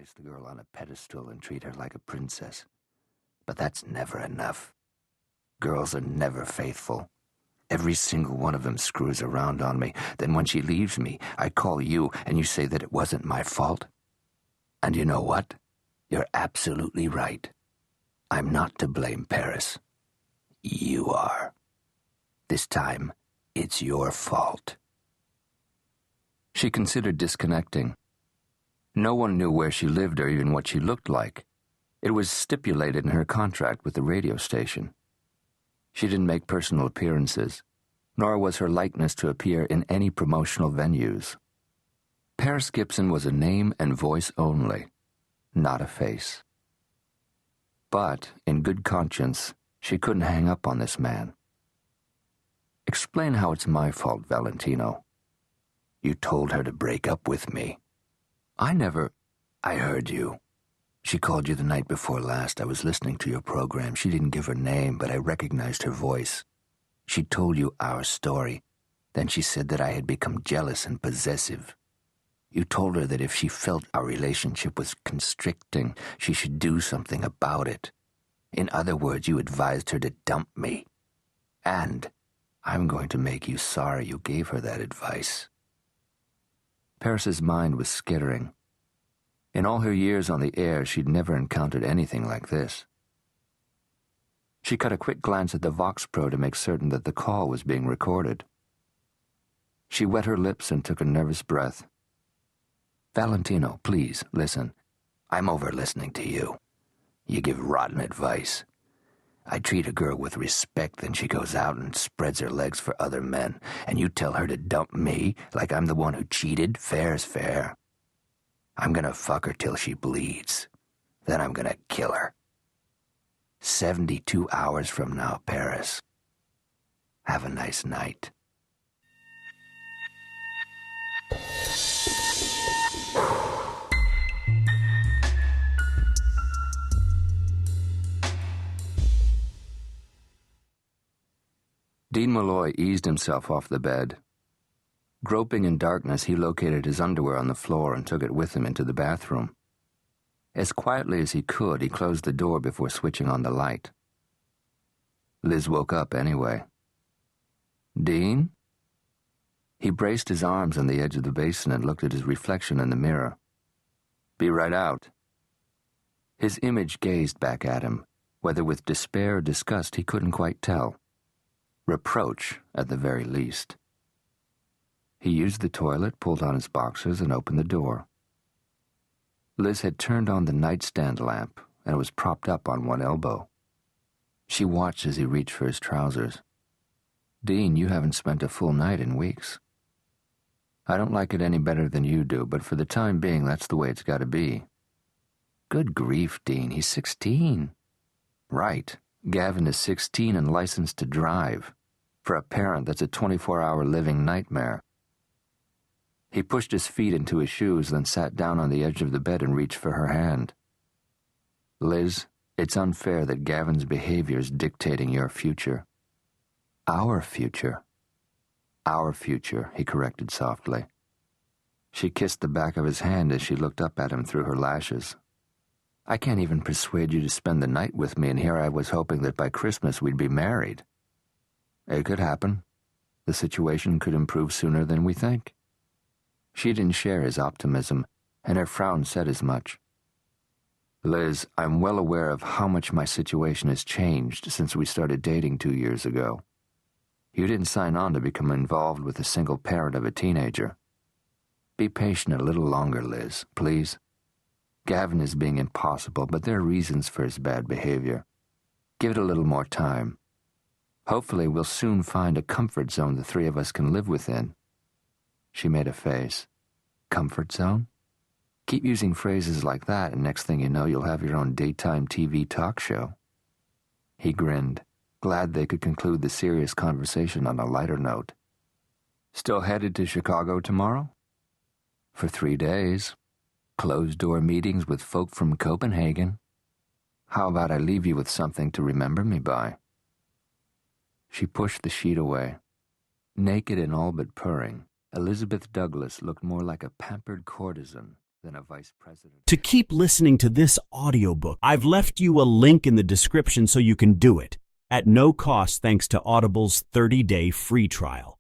place the girl on a pedestal and treat her like a princess. But that's never enough. Girls are never faithful. Every single one of them screws around on me. Then when she leaves me, I call you and you say that it wasn't my fault. And you know what? You're absolutely right. I'm not to blame, Paris. You are. This time, it's your fault. She considered disconnecting. No one knew where she lived or even what she looked like. It was stipulated in her contract with the radio station. She didn't make personal appearances, nor was her likeness to appear in any promotional venues. Paris Gibson was a name and voice only, not a face. But, in good conscience, she couldn't hang up on this man. Explain how it's my fault, Valentino. You told her to break up with me. I heard you. She called you the night before last. I was listening to your program. She didn't give her name, but I recognized her voice. She told you our story. Then she said that I had become jealous and possessive. You told her that if she felt our relationship was constricting, she should do something about it. In other words, you advised her to dump me. And I'm going to make you sorry you gave her that advice. Paris's mind was skittering. In all her years on the air, she'd never encountered anything like this. She cut a quick glance at the Vox Pro to make certain that the call was being recorded. She wet her lips and took a nervous breath. Valentino, please, listen. I'm over listening to you. You give rotten advice. I treat a girl with respect, then she goes out and spreads her legs for other men, and you tell her to dump me like I'm the one who cheated? Fair's fair. I'm gonna fuck her till she bleeds. Then I'm gonna kill her. 72 hours from now, Paris. Have a nice night. Dean Malloy eased himself off the bed. Groping in darkness, he located his underwear on the floor and took it with him into the bathroom. As quietly as he could, he closed the door before switching on the light. Liz woke up anyway. Dean? He braced his arms on the edge of the basin and looked at his reflection in the mirror. Be right out. His image gazed back at him, whether with despair or disgust he couldn't quite tell. Reproach, at the very least. He used the toilet, pulled on his boxers, and opened the door. Liz had turned on the nightstand lamp and was propped up on one elbow. She watched as he reached for his trousers. Dean, you haven't spent a full night in weeks. I don't like it any better than you do, but for the time being, that's the way it's got to be. Good grief, Dean, he's 16. Right. Gavin is 16 and licensed to drive. For a parent, that's a 24-hour living nightmare. He pushed his feet into his shoes, then sat down on the edge of the bed and reached for her hand. Liz, it's unfair that Gavin's behavior is dictating your future. Our future. Our future, he corrected softly. She kissed the back of his hand as she looked up at him through her lashes. I can't even persuade you to spend the night with me, and here I was hoping that by Christmas we'd be married. It could happen. The situation could improve sooner than we think. She didn't share his optimism, and her frown said as much. Liz, I'm well aware of how much my situation has changed since we started dating 2 years ago. You didn't sign on to become involved with a single parent of a teenager. Be patient a little longer, Liz, please. Gavin is being impossible, but there are reasons for his bad behavior. Give it a little more time. Hopefully we'll soon find a comfort zone the three of us can live within. She made a face. Comfort zone? Keep using phrases like that, and next thing you know, you'll have your own daytime TV talk show. He grinned, glad they could conclude the serious conversation on a lighter note. Still headed to Chicago tomorrow? For 3 days. Closed-door meetings with folk from Copenhagen. How about I leave you with something to remember me by? She pushed the sheet away. Naked and all but purring, Elizabeth Douglas looked more like a pampered courtesan than a vice president. To keep listening to this audiobook, I've left you a link in the description so you can do it, at no cost thanks to Audible's 30-day free trial.